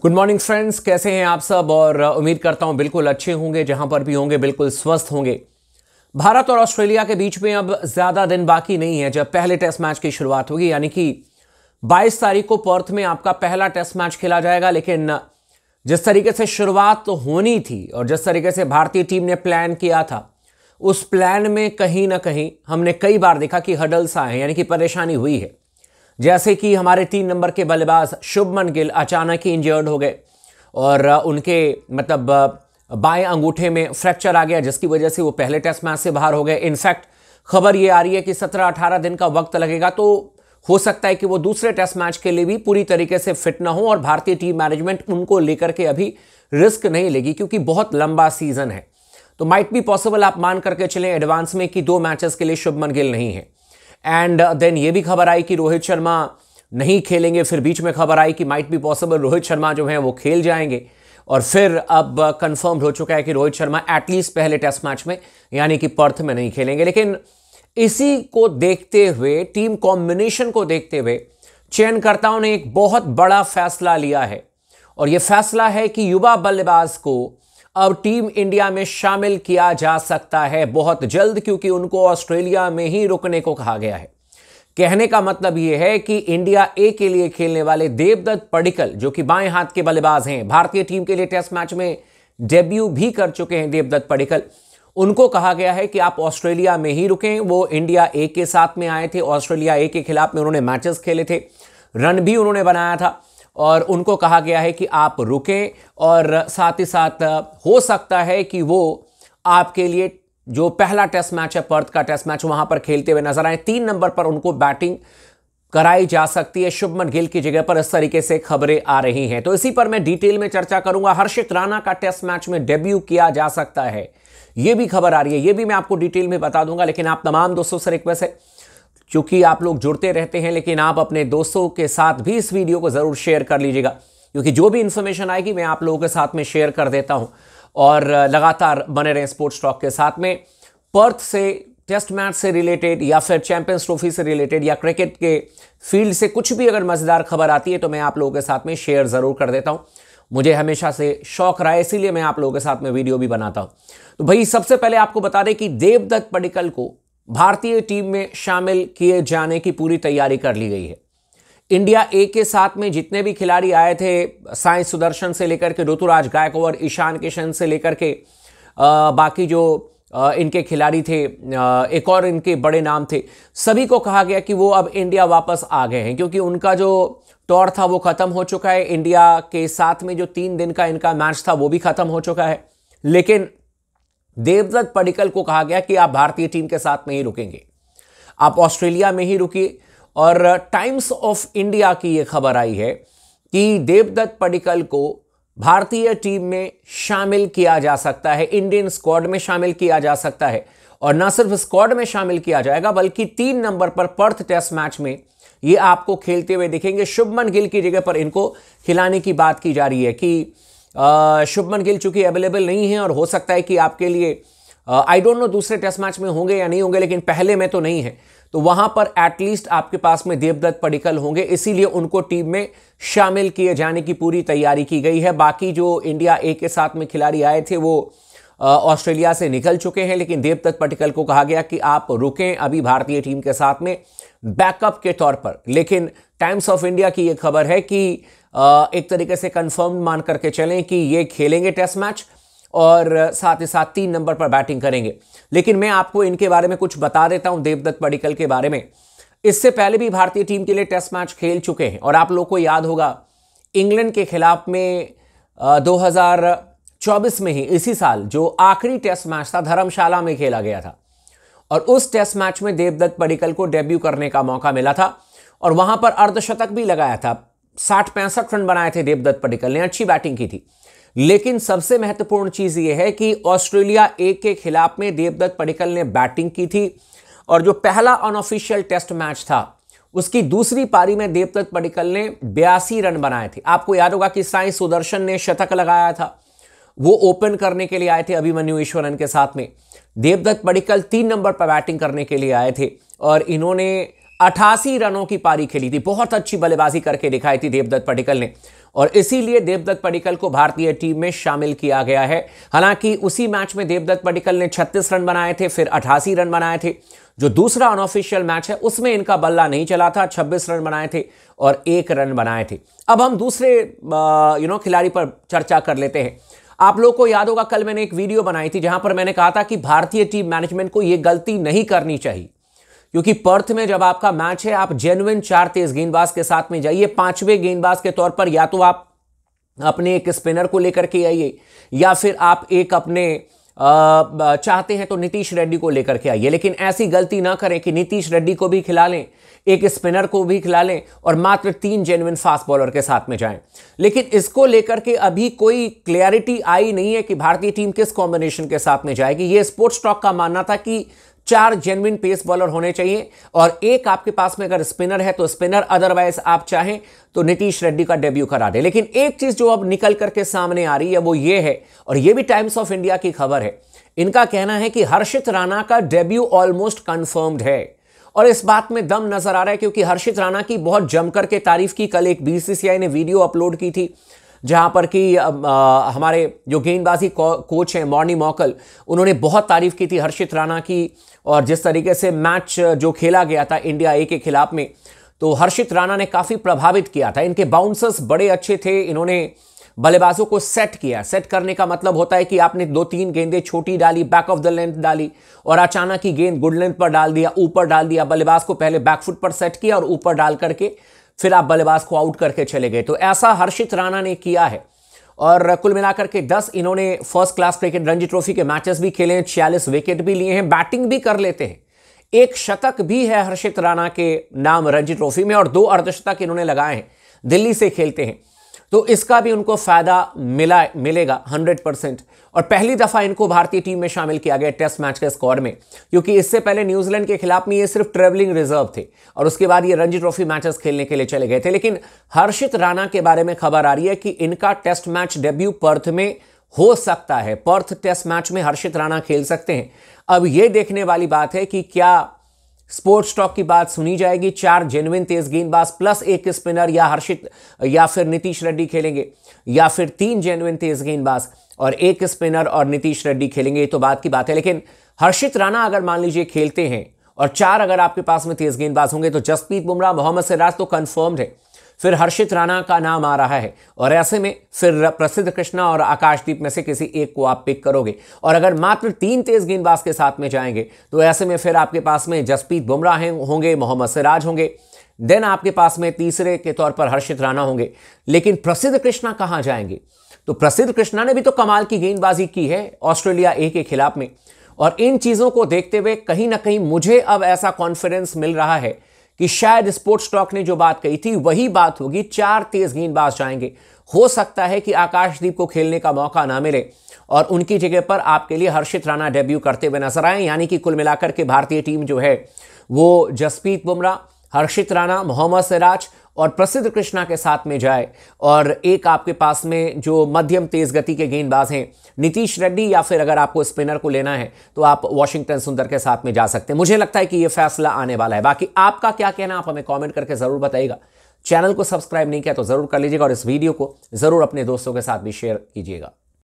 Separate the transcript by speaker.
Speaker 1: Good morning friends, कैसे हैं आप सब। और उम्मीद करता हूं बिल्कुल अच्छे होंगे, जहां पर भी होंगे बिल्कुल स्वस्थ होंगे। भारत और ऑस्ट्रेलिया के बीच में अब ज्यादा दिन बाकी नहीं है जब पहले टेस्ट मैच की शुरुआत होगी, यानी कि 22 तारीख को पर्थ में आपका पहला टेस्ट मैच खेला जाएगा। लेकिन जिस तरीके से शुरुआत तो होनी थी और जिस तरीके से भारतीय टीम ने प्लान किया था, उस प्लान में कहीं ना कहीं हमने कई बार देखा कि हडल्स आए हैं, यानी कि परेशानी हुई है। जैसे कि हमारे 3 नंबर के बल्लेबाज शुभमन गिल अचानक ही इंजर्ड हो गए और उनके बाएं अंगूठे में फ्रैक्चर आ गया, जिसकी वजह से वो पहले टेस्ट मैच से बाहर हो गए। इनफैक्ट खबर ये आ रही है कि 17-18 दिन का वक्त लगेगा, तो हो सकता है कि वो दूसरे टेस्ट मैच के लिए भी पूरी तरीके से फिट ना हो और भारतीय टीम मैनेजमेंट उनको लेकर के अभी रिस्क नहीं लेगी, क्योंकि बहुत लंबा सीजन है। तो माइट बी पॉसिबल, आप मान करके चलें एडवांस में, कि 2 मैचेस के लिए शुभमन गिल नहीं है। एंड देन ये भी खबर आई कि रोहित शर्मा नहीं खेलेंगे। फिर बीच में खबर आई कि might be possible Rohit Sharma जो है वो खेल जाएंगे। और फिर अब कंफर्म हो चुका है कि रोहित शर्मा एटलीस्ट पहले टेस्ट मैच में, यानी कि पर्थ में नहीं खेलेंगे। लेकिन इसी को देखते हुए, टीम कॉम्बिनेशन को देखते हुए, चयनकर्ताओं ने एक बहुत बड़ा फैसला लिया है। और यह फैसला है कि युवा बल्लेबाज को अब टीम इंडिया में शामिल किया जा सकता है बहुत जल्द, क्योंकि उनको ऑस्ट्रेलिया में ही रुकने को कहा गया है। कहने का मतलब यह है कि इंडिया ए के लिए खेलने वाले देवदत्त पडिक्कल, जो कि बाएं हाथ के बल्लेबाज हैं, भारतीय टीम के लिए टेस्ट मैच में डेब्यू भी कर चुके हैं देवदत्त पडिक्कल, उनको कहा गया है कि आप ऑस्ट्रेलिया में ही रुकें। वो इंडिया ए के साथ में आए थे, ऑस्ट्रेलिया ए के खिलाफ में उन्होंने मैचेस खेले थे, रन भी उन्होंने बनाया था, और उनको कहा गया है कि आप रुकें। और साथ ही साथ हो सकता है कि वो आपके लिए जो पहला टेस्ट मैच है, पर्थ का टेस्ट मैच, वहां पर खेलते हुए नजर आए। 3 नंबर पर उनको बैटिंग कराई जा सकती है शुभमन गिल की जगह पर, इस तरीके से खबरें आ रही हैं। तो इसी पर मैं डिटेल में चर्चा करूंगा। हर्षित राणा का टेस्ट मैच में डेब्यू किया जा सकता है, यह भी खबर आ रही है, यह भी मैं आपको डिटेल में बता दूंगा। लेकिन आप तमाम दोस्तों से रिक्वेस्ट है, क्योंकि आप लोग जुड़ते रहते हैं, लेकिन आप अपने दोस्तों के साथ भी इस वीडियो को जरूर शेयर कर लीजिएगा, क्योंकि जो भी इंफॉर्मेशन आएगी मैं आप लोगों के साथ में शेयर कर देता हूं। और लगातार बने रहें स्पोर्ट्स टॉक के साथ में। पर्थ से, टेस्ट मैच से रिलेटेड, या फिर चैंपियंस ट्रॉफी से रिलेटेड, या क्रिकेट के फील्ड से कुछ भी अगर मजेदार खबर आती है तो मैं आप लोगों के साथ में शेयर जरूर कर देता हूं। मुझे हमेशा से शौक रहा है, इसीलिए मैं आप लोगों के साथ में वीडियो भी बनाता हूं। तो भाई, सबसे पहले आपको बता दें कि देवदत्त पडिक्कल को भारतीय टीम में शामिल किए जाने की पूरी तैयारी कर ली गई है। इंडिया ए के साथ में जितने भी खिलाड़ी आए थे, साई सुदर्शन से लेकर के ऋतुराज गायकवाड़, ईशान किशन से लेकर के बाकी जो इनके खिलाड़ी थे, एक और इनके बड़े नाम थे, सभी को कहा गया कि वो अब इंडिया वापस आ गए हैं, क्योंकि उनका जो टूर था वो खत्म हो चुका है। इंडिया के साथ में जो 3 दिन का इनका मैच था वो भी खत्म हो चुका है। लेकिन देवदत्त पडिक्कल को कहा गया कि आप भारतीय टीम के साथ में ही रुकेंगे, आप ऑस्ट्रेलिया में ही रुकिए। और टाइम्स ऑफ इंडिया की यह खबर आई है कि देवदत्त पडिक्कल को भारतीय टीम में शामिल किया जा सकता है, इंडियन स्क्वाड में शामिल किया जा सकता है। और न सिर्फ स्क्वाड में शामिल किया जाएगा, बल्कि 3 नंबर पर पर्थ टेस्ट मैच में ये आपको खेलते हुए दिखेंगे। शुभमन गिल की जगह पर इनको खिलाने की बात की जा रही है कि शुभमन गिल चूंकि अवेलेबल नहीं है, और हो सकता है कि आपके लिए आई डोंट नो दूसरे टेस्ट मैच में होंगे या नहीं होंगे, लेकिन पहले में तो नहीं है, तो वहां पर एटलीस्ट आपके पास में देवदत्त पडिक्कल होंगे, इसीलिए उनको टीम में शामिल किए जाने की पूरी तैयारी की गई है। बाकी जो इंडिया ए के साथ में खिलाड़ी आए थे वो ऑस्ट्रेलिया से निकल चुके हैं, लेकिन देवदत्त पडिक्कल को कहा गया कि आप रुकें अभी भारतीय टीम के साथ में बैकअप के तौर पर। लेकिन टाइम्स ऑफ इंडिया की यह खबर है कि एक तरीके से कंफर्म मान करके चलें कि ये खेलेंगे टेस्ट मैच, और साथ ही साथ 3 नंबर पर बैटिंग करेंगे। लेकिन मैं आपको इनके बारे में कुछ बता देता हूं, देवदत्त पडिक्कल के बारे में। इससे पहले भी भारतीय टीम के लिए टेस्ट मैच खेल चुके हैं, और आप लोग को याद होगा इंग्लैंड के खिलाफ में 2024 में ही, इसी साल, जो आखिरी टेस्ट मैच था धर्मशाला में खेला गया था, और उस टेस्ट मैच में देवदत्त पडिक्कल को डेब्यू करने का मौका मिला था, और वहां पर अर्धशतक भी लगाया था। 60-65 रन बनाए थे देवदत्त पडिक्कल ने, अच्छी बैटिंग की थी। लेकिन सबसे महत्वपूर्ण चीज यह है कि ऑस्ट्रेलिया ए के खिलाफ में देवदत्त पडिक्कल ने बैटिंग की थी, और जो पहला अनऑफिशियल टेस्ट मैच था उसकी दूसरी पारी में देवदत्त पडिक्कल ने 82 रन बनाए थे। आपको याद होगा कि साई सुदर्शन ने शतक लगाया था, वो ओपन करने के लिए आए थे अभिमन्यु ईश्वरन के साथ में। देवदत्त पडिक्कल 3 नंबर पर बैटिंग करने के लिए आए थे, और इन्होंने 88 रनों की पारी खेली थी। बहुत अच्छी बल्लेबाजी करके दिखाई थी देवदत्त पडिक्कल ने, और इसीलिए देवदत्त पडिक्कल को भारतीय टीम में शामिल किया गया है। हालांकि उसी मैच में देवदत्त पडिक्कल ने 36 रन बनाए थे, फिर 88 रन बनाए थे। जो दूसरा अनऑफिशियल मैच है उसमें इनका बल्ला नहीं चला था, 26 रन बनाए थे और 1 रन बनाए थे। अब हम दूसरे खिलाड़ी पर चर्चा कर लेते हैं। आप लोगों को याद होगा, कल मैंने एक वीडियो बनाई थी जहां पर मैंने कहा था कि भारतीय टीम मैनेजमेंट को यह गलती नहीं करनी चाहिए, क्योंकि पर्थ में जब आपका मैच है आप जेन्युइन 4 तेज गेंदबाज के साथ में जाइए। 5वें गेंदबाज के तौर पर या तो आप अपने एक स्पिनर को लेकर के आइए, या फिर आप एक अपने चाहते हैं तो नीतीश रेड्डी को लेकर के आइए। लेकिन ऐसी गलती ना करें कि नीतीश रेड्डी को भी खिला लें, एक स्पिनर को भी खिला लें और मात्र 3 जेन्युइन फास्ट बॉलर के साथ में जाएं। लेकिन इसको लेकर के अभी कोई क्लैरिटी आई नहीं है कि भारतीय टीम किस कॉम्बिनेशन के साथ में जाएगी। यह स्पोर्ट्स टॉक का मानना था कि 4 जेन्युइन पेस बॉलर होने चाहिए और एक आपके पास में अगर स्पिनर है तो स्पिनर, अदरवाइज आप चाहें तो नीतीश रेड्डी का डेब्यू करा दे। लेकिन एक चीज जो अब निकल करके सामने आ रही है वो ये है, और ये भी टाइम्स ऑफ इंडिया की खबर है, इनका कहना है कि हर्षित राणा का डेब्यू ऑलमोस्ट कंफर्म्ड है। और इस बात में दम नजर आ रहा है क्योंकि हर्षित राणा की बहुत जमकर के तारीफ की। कल एक बीसीसीआई ने वीडियो अपलोड की थी जहां पर कि हमारे जो गेंदबाजी कोच हैं मॉर्नी मॉकल, उन्होंने बहुत तारीफ की थी हर्षित राणा की, और जिस तरीके से मैच जो खेला गया था इंडिया ए के खिलाफ में, तो हर्षित राणा ने काफी प्रभावित किया था। इनके बाउंसर्स बड़े अच्छे थे, इन्होंने बल्लेबाजों को सेट किया। सेट करने का मतलब होता है कि आपने 2-3 गेंदें छोटी डाली, बैक ऑफ द लेंथ डाली, और अचानक ही गेंद गुड लेंथ पर डाल दिया, ऊपर डाल दिया। बल्लेबाज को पहले बैकफुट पर सेट किया और ऊपर डाल करके फिर आप बल्लेबाज को आउट करके चले गए। तो ऐसा हर्षित राणा ने किया है, और कुल मिलाकर के 10 इन्होंने first class cricket Ranji trophy के मैचेस भी खेले हैं, 46 विकेट भी लिए हैं, बैटिंग भी कर लेते हैं। एक शतक भी है हर्षित राणा के नाम रणजी ट्रॉफी में, और 2 अर्धशतक इन्होंने लगाए हैं। दिल्ली से खेलते हैं तो इसका भी उनको फायदा मिलेगा 100%। और पहली दफा इनको भारतीय टीम में शामिल किया गया टेस्ट मैच के स्क्वाड में, क्योंकि इससे पहले न्यूजीलैंड के खिलाफ में ये सिर्फ ट्रेवलिंग रिजर्व थे और उसके बाद ये रणजी ट्रॉफी मैचेस खेलने के लिए चले गए थे। लेकिन हर्षित राणा के बारे में खबर आ रही है कि इनका टेस्ट मैच डेब्यू पर्थ में हो सकता है। पर्थ टेस्ट मैच में हर्षित राणा खेल सकते हैं। अब यह देखने वाली बात है कि क्या स्पोर्ट्स टॉक की बात सुनी जाएगी, 4 जेन्युइन तेज गेंदबाज प्लस एक स्पिनर, या हर्षित या फिर नीतीश रेड्डी खेलेंगे, या फिर 3 जेन्युइन तेज गेंदबाज और एक स्पिनर और नीतीश रेड्डी खेलेंगे। ये तो बात की बात है। लेकिन हर्षित राणा अगर मान लीजिए खेलते हैं और 4 अगर आपके पास में तेज गेंदबाज होंगे तो जसप्रीत बुमराह, मोहम्मद सिराज तो कंफर्म्ड है, फिर हर्षित राणा का नाम आ रहा है, और ऐसे में फिर प्रसिद्ध कृष्णा और आकाशदीप में से किसी एक को आप पिक करोगे। और अगर मात्र 3 तेज गेंदबाज के साथ में जाएंगे तो ऐसे में फिर आपके पास में जसप्रीत बुमराह होंगे, मोहम्मद सिराज होंगे, देन आपके पास में तीसरे के तौर पर हर्षित राणा होंगे। लेकिन प्रसिद्ध कृष्णा कहां जाएंगे? तो प्रसिद्ध कृष्णा ने भी तो कमाल की गेंदबाजी की है ऑस्ट्रेलिया ए के खिलाफ में, और इन चीजों को देखते हुए कहीं ना कहीं मुझे अब ऐसा कॉन्फिडेंस मिल रहा है कि शायद स्पोर्ट्स टॉक ने जो बात कही थी वही बात होगी, 4 तेज गेंदबाज जाएंगे। हो सकता है कि आकाशदीप को खेलने का मौका ना मिले और उनकी जगह पर आपके लिए हर्षित राणा डेब्यू करते हुए नजर आए। यानी कि कुल मिलाकर के भारतीय टीम जो है वो जसप्रीत बुमराह, हर्षित राणा, मोहम्मद सिराज और प्रसिद्ध कृष्णा के साथ में जाए, और एक आपके पास में जो मध्यम तेज गति के गेंदबाज हैं नीतीश रेड्डी, या फिर अगर आपको स्पिनर को लेना है तो आप वाशिंगटन सुंदर के साथ में जा सकते हैं। मुझे लगता है कि यह फैसला आने वाला है। बाकी आपका क्या कहना, आप हमें कमेंट करके जरूर बताइएगा। चैनल को सब्सक्राइब नहीं किया तो जरूर कर लीजिएगा, और इस वीडियो को जरूर अपने दोस्तों के साथ भी शेयर कीजिएगा।